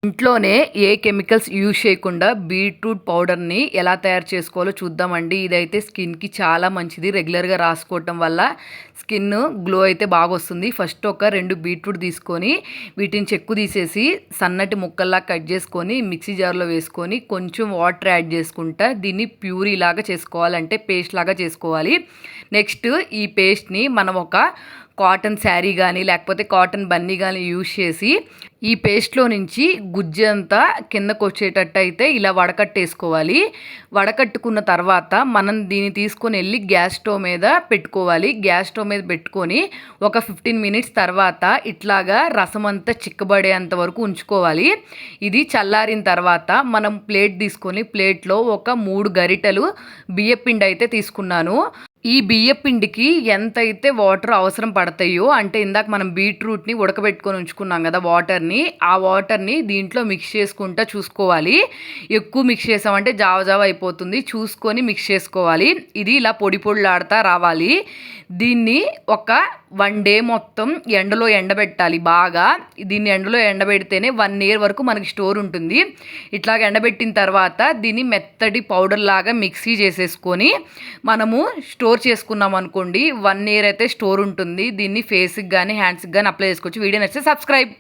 ఇంట్లోనే ఏ chemicals use చేయకుండా beetroot పౌడర్ని ఎలా తయారు చేసుకోవాలో చూద్దామండి. ఇదైతే స్కిన్కి చాలా మంచిది. రెగ్యులర్గా రాసుకోవటం వల్ల స్కిన్ గ్లో అయితే బాగా వస్తుంది. ఫస్ట్ ఒక 2 బీట్రూట్ తీసుకొని వీటిని చెక్కు తీసేసి సన్నటి ముక్కల్లా కట్ చేసుకొని మిక్సీ జార్లో వేసుకొని కొంచెం వాటర్ యాడ్ చేసుకుంటా దీన్ని ప్యూరీ లాగా చేసుకోవాలంటే పేస్ట్ లాగా చేసుకోవాలి. నెక్స్ట్ ఈ పేస్ట్ని మనం ఒక కాటన్ శారీ కానీ లేకపోతే కాటన్ బన్నీ కానీ యూజ్ చేసి ఈ పేస్ట్లో నుంచి గుజ్జు అంతా కిందకు వచ్చేటట్టు అయితే ఇలా వడకట్టేసుకోవాలి. వడకట్టుకున్న తర్వాత మనం దీన్ని తీసుకొని వెళ్ళి గ్యాస్ స్టవ్ మీద పెట్టుకోవాలి. గ్యాస్ స్టవ్ మీద పెట్టుకొని ఒక 15 మినిట్స్ తర్వాత ఇట్లాగా రసం అంతా చిక్కబడేంత వరకు ఉంచుకోవాలి. ఇది చల్లారిన తర్వాత మనం ప్లేట్ తీసుకొని ప్లేట్లో ఒక 3 గరిటెలు బియ్యపిండి అయితే తీసుకున్నాను. ఈ బియ్యపిండికి ఎంతైతే వాటర్ అవసరం పడతాయో అంటే ఇందాక మనం బీట్రూట్ని ఉడకబెట్టుకొని ఉంచుకున్నాం కదా ఆ వాటర్ని దీంట్లో మిక్స్ చేసుకుంటా చూసుకోవాలి. ఎక్కువ మిక్స్ చేసామంటే జావ అయిపోతుంది. చూసుకొని మిక్స్ చేసుకోవాలి. ఇది ఇలా పొడి పొడిలాడుతూ రావాలి. దీన్ని ఒక 1 డే మొత్తం ఎండలో ఎండబెట్టాలి బాగా. దీన్ని ఎండలో ఎండబెడితేనే 1 ఇయర్ వరకు మనకి స్టోర్ ఉంటుంది. ఇట్లాగ ఎండబెట్టిన తర్వాత దీన్ని మెత్తటి పౌడర్ లాగా మిక్సీ చేసేసుకొని మనము స్టోర్ చేసుకున్నాం అనుకోండి 1 ఇయర్ అయితే స్టోర్ ఉంటుంది. దీన్ని ఫేస్కి కానీ హ్యాండ్స్కి కానీ అప్లై చేసుకోవచ్చు. వీడియో నచ్చితే సబ్స్క్రైబ్.